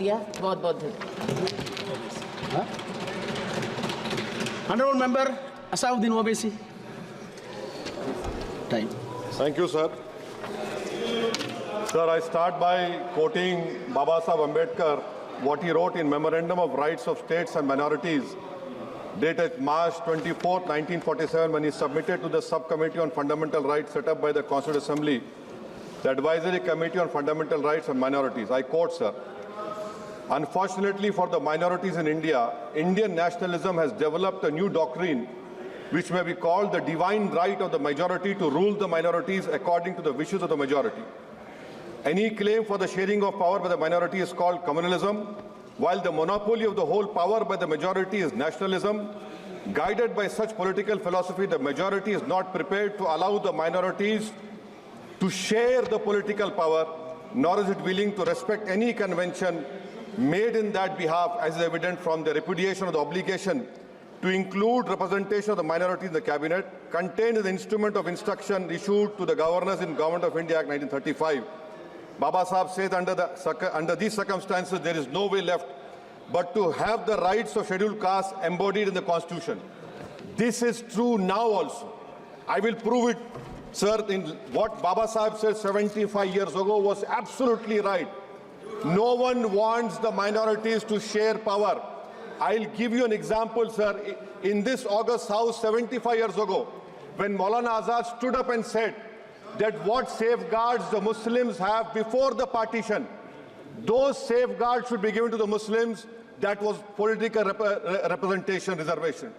दिया। बहुत बहुत धन्यवाद। Honorable Member Asauddin Owaisi. Time. Thank you, sir. Sir, I start by quoting Baba Saheb Ambedkar, what he wrote in Memorandum of Rights of States and Minorities, dated March 24, 1947, when he submitted to the Subcommittee on Fundamental Rights set up by the Constituent Assembly, the Advisory Committee on Fundamental Rights and Minorities. I quote, sir, "Unfortunately for the minorities in India, Indian nationalism has developed a new doctrine which may be called the divine right of the majority to rule the minorities according to the wishes of the majority. Any claim for the sharing of power by the minority is called communalism, while the monopoly of the whole power by the majority is nationalism. Guided by such political philosophy, the majority is not prepared to allow the minorities to share the political power, nor is it willing to respect any convention made in that behalf, as is evident from the repudiation of the obligation to include representation of the minority in the cabinet, contained in the instrument of instruction issued to the governors in Government of India Act 1935. Baba Saheb says under these circumstances, there is no way left but to have the rights of scheduled castes embodied in the Constitution. This is true now also. I will prove it, sir. In what Baba Saheb said 75 years ago was absolutely right. No one wants the minorities to share power. I'll give you an example, sir. In this August House 75 years ago, when Maulana Azad stood up and said that what safeguards the Muslims have before the partition, those safeguards should be given to the Muslims, that was political representation reservation.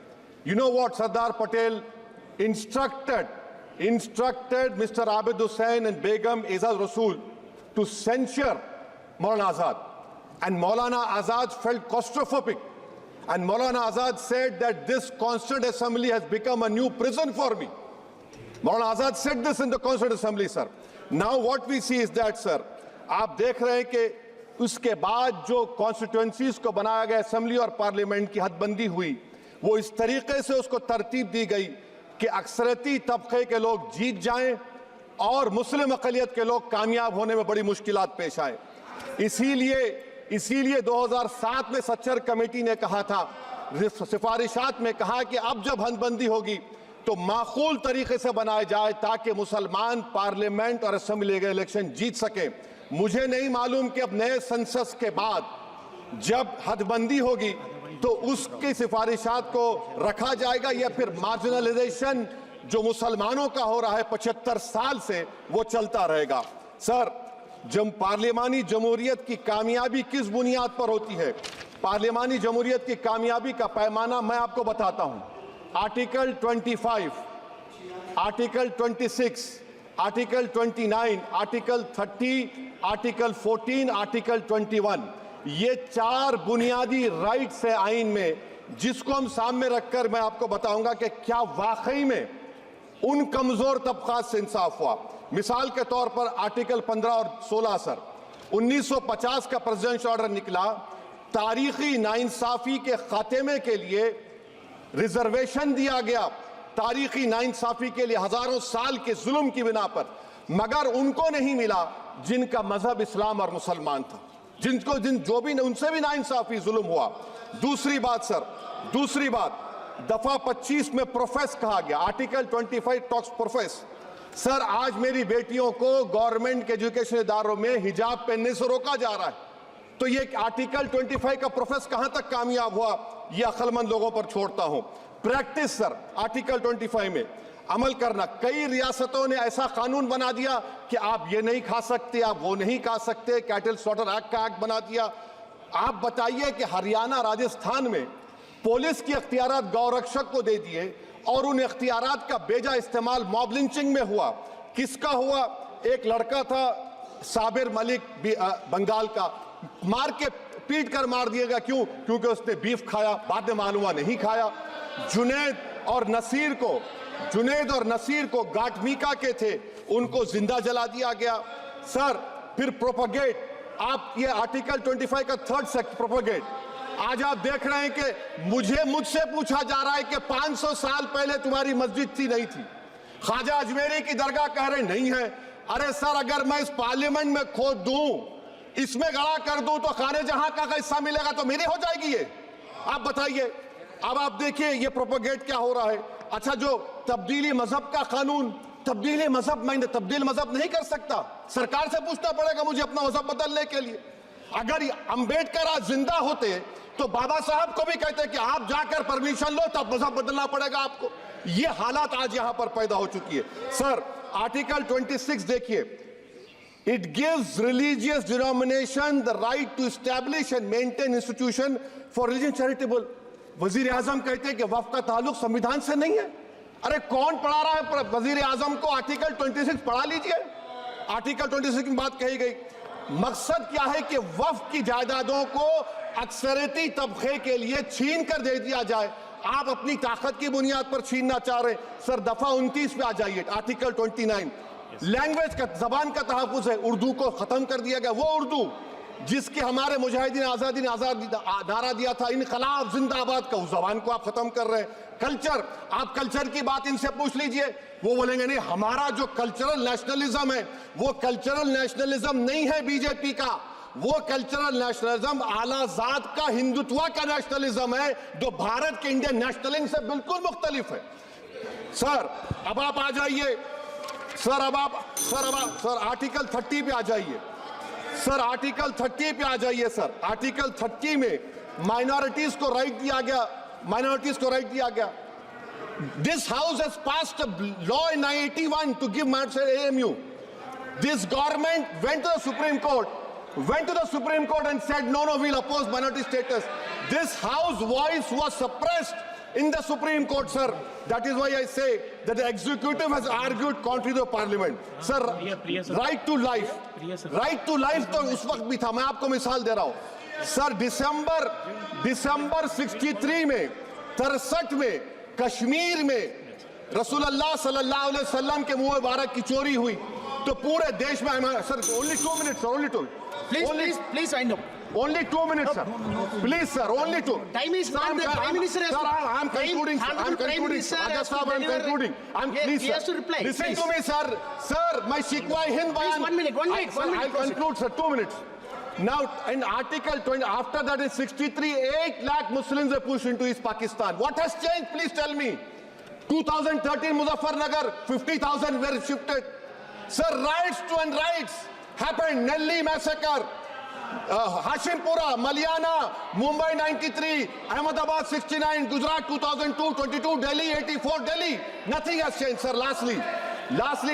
You know what Sardar Patel instructed Mr. Abid Hussain and Begum Ezaz Rasool to censure Maulana Azad. And Maulana Azad felt claustrophobic. And Maulana Azad said that this Constituent Assembly has become a new prison for me. Maulana Azad said this in the Constituent Assembly, sir. Now what we see is that, sir, आप देख रहे हैं कि उसके बाद जो constituencies को बनाया गया असेंबली और पार्लियामेंट की हदबंदी हुई, वो इस तरीके से उसको तरतीब दी गई कि अक्सरती तबके के लोग जीत जाएं और मुस्लिम अक़लियत के लोग कामयाब होने में बड़ी मुश्किलात पेश आए। इसीलिए 2007 में सच्चर कमेटी ने कहा था, सिफारिशात में कहा कि अब जब हदबंदी होगी तो माकूल तरीके से बनाया जाए ताकि मुसलमान पार्लियामेंट और असेंबली के इलेक्शन जीत सके। मुझे नहीं मालूम कि अब नए सेंसस के बाद जब हदबंदी होगी तो उसकी सिफारिशात को रखा जाएगा या फिर मार्जिनलाइजेशन जो मुसलमानों का हो रहा है 75 साल से वो चलता रहेगा। सर, जब पार्लियामानी जमहूरियत की कामयाबी किस बुनियाद पर होती है? पार्लियामानी जमहूरियत की कामयाबी का पैमाना मैं आपको बताता हूं। Article 25, article 26, article 29, article 30, article 14, article 21, ये 4 बुनियादी राइट्स है आइन में, जिसको हम सामने रखकर मैं आपको बताऊंगा कि क्या वाकई में उन कमजोर तबकात से इंसाफ हुआ। मिसाल के तौर पर आर्टिकल 15 और 16, सर, 1950 का प्रेसिडेंशियल ऑर्डर निकला, तारीखी नाइंसाफी के खात्मे के लिए रिजर्वेशन दिया गया, तारीखी नाइंसाफी के लिए हजारों साल के जुल्म की बिना पर, मगर उनको नहीं मिला जिनका मजहब इस्लाम और मुसलमान था, उनसे भी नाइंसाफी जुल्म हुआ। दूसरी बात सर, दूसरी बात, दफा 25 में प्रोफेस कहा गया, आर्टिकल 25 टॉक्स प्रोफेस। सर, आज मेरी बेटियों को गवर्नमेंट के एजुकेशन इदारों में हिजाब पहनने से रोका जा रहा है, तो ये आर्टिकल 25 का प्रोफेस कहां तक कामयाब हुआ, ये अक्लमंद लोगों पर छोड़ता हूं। प्रैक्टिस सर, आर्टिकल 25 में अमल करना। कई रियासतों ने ऐसा कानून बना दिया कि आप ये नहीं खा सकते, आप वो नहीं खा सकते, कैटल स्लॉटर एक्ट का एक्ट बना दिया। आप बताइए कि हरियाणा, राजस्थान में पुलिस की अख्तियारात गौरक्षक को दे दिए और उन अख्तियारात का बेजा इस्तेमाल मॉब लिंचिंग में हुआ। किसका हुआ? एक लड़का था साबिर मलिक बंगाल का, मार के पीट कर मार दिया गया। क्यों? क्योंकि उसने बीफ खाया, बाद में मालूम हुआ नहीं खाया। जुनैद और नसीर को गाटमीका के थे, उनको जिंदा जला दिया गया। सर, फिर प्रोपगेट, आप ये आर्टिकल 25 का 3rd सेक्शन प्रोपगेट, आज आप देख रहे हैं कि मुझसे पूछा जा रहा है कि 500 साल पहले तुम्हारी मस्जिद थी, नहीं थी। ख्वाजा अजमेरी की दरगाह कह रहे नहीं है। अरे सर, अगर मैं इस पार्लियामेंट में खोद दूं इसमें गड़ा कर दूं तो खाने जहां का हिस्सा मिलेगा तो मेरी हो जाएगी ये? आप बताइए। अब आप देखिए ये प्रोपोगेट क्या हो रहा है। अच्छा, जो तब्दीली मजहब का कानून, तब्दीली मजहब, मैं तब्दील मजहब नहीं कर सकता, सरकार से पूछना पड़ेगा मुझे अपना मजहब बदलने के लिए। अगर अंबेडकर आज जिंदा होते तो बाबा साहब को भी कहते कि आप जाकर परमिशन लो, तब मजहब बदलना पड़ेगा आपको। ये हालात आज यहां पर पैदा हो चुकी है। सर, आर्टिकल 26 देखिए, it gives religious denomination the right to establish and maintain institution for religion charitable। वजीर आजम कहते हैं कि वक्फ का ताल्लुक संविधान से नहीं है। अरे कौन पढ़ा रहा है वजीर आजम को? आर्टिकल 26 पढ़ा लीजिए। आर्टिकल 26 की बात कही गई। मकसद क्या है कि वक्फ की जायदादों को अक्सरियती तबके के लिए छीन कर दे दिया जाए। आप अपनी ताकत की बुनियाद पर छीनना चाह रहे हैं। सर, दफा 29 पे आ जाइए, आर्टिकल 29। लैंग्वेज का, जबान का तहफ़्फ़ुज़ है। उर्दू को खत्म कर दिया गया। वो उर्दू जिसके हमारे मुजाहिदीन आज़ादी ने नारा दिया था, इनकलाब जिंदाबाद का, उस जबान को आप खत्म कर रहे हैं। कल्चर, आप कल्चर की बात इनसे पूछ लीजिए, वो बोलेंगे नहीं, हमारा जो कल्चरल नेशनलिज्म है वो कल्चरल नेशनलिज्म नहीं है बीजेपी का। वो कल्चरल नेशनलिज्म आलाजाद का हिंदुत्व का नेशनलिज्म है, जो भारत के इंडियन नेशनलिज्म से बिल्कुल मुख्तलिफ है। सर, अब आप आ जाइए। सर आर्टिकल 30 पे आ जाइए। सर, आर्टिकल 30 पे आ जाइए। सर, आर्टिकल 30 में माइनॉरिटीज को राइट दिया गया। माइनॉरिटीज को राइट दिया गया। This house has passed a law in 1981 to give minority AMU। This government went to the Supreme Court and said no, we'll oppose minority status. This house voice was suppressed in the Supreme Court, sir. That is why I say that the executive has argued contrary to parliament. Sir, right to life, right to life तो उस वक्त भी था। मैं आपको मिसाल दे रहा हूँ। सर, दिसंबर 63 में, 63 में कश्मीर में रसूलुल्लाह सल्लल्लाहु अलैहि वसल्लम के मुंह मुबारक की चोरी हुई तो पूरे देश में, sir, only 2 minutes, sir, only 2. Please, I know. Only 2 minutes, sir. Please, sir, only 2. Time is not the Prime Minister has Sir, to. I'm concluding, sir. I'm concluding. Raja Sahab, I'm concluding. Please, He has to reply. Listen Please. to me, sir. Sir, my Shikwa Hind Please, Bayan. 1 minute. I'll conclude, sir. 2 minutes. Now, in Article 20, after that in 63, 8 lakh Muslims were pushed into East Pakistan. What has changed? Please tell me. 2013, Muzaffarnagar, 50,000 were shifted. Sir, riots to unrights happened. Nelli massacre, Hashimpura, Maliana, Mumbai 93, Ahmedabad 69, Gujarat 2002, 22, Delhi 84, Delhi. Nothing has changed, sir. Lastly,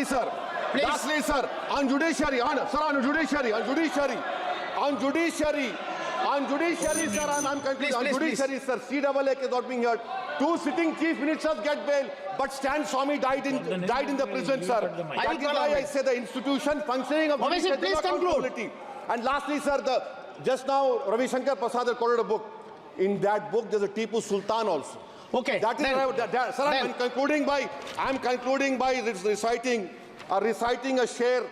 sir. Please. Lastly, sir, on judiciary, on judiciary, sir, I'm concluding. Please, On please, judiciary, sir, CAA is not being heard. 2 sitting chief ministers get bail, but Stan Swamy died in the prison, sir. That is why I say the institution functioning of Obviously, judiciary please is not conclude. accountability. And lastly, sir, just now Ravi Shankar Prasad had quoted a book. In that book, there's a Tipu Sultan also. Okay. That is sir, I'm concluding by reciting a share.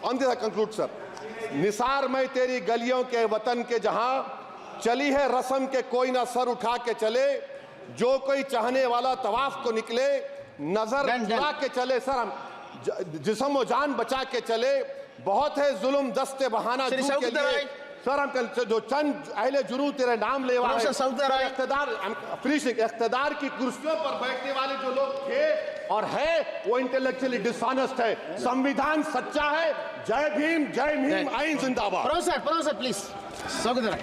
On this I conclude, sir. Nisar में तेरी गलियों के वतन के जहां चली है रस्म के कोई ना सर उठा के चले, जो कोई चाहने वाला तवाफ को निकले, नजर उठा के चले। सर, हम जिस्म व जान बचा के चले, बहुत है जुल्म दस्ते बहाना जू के लिए। सर, हम जो चंद अहले जुनू तेरे नाम लेवा है, इख्तिदार की कुर्सियों पर बैठने वाले जो लोग थे और है वो इंटेलेक्चुअली डिसऑनेस्ट है। संविधान सच्चा है। जय भीम, आइन जिंदाबाद। Professor, please. Saudara.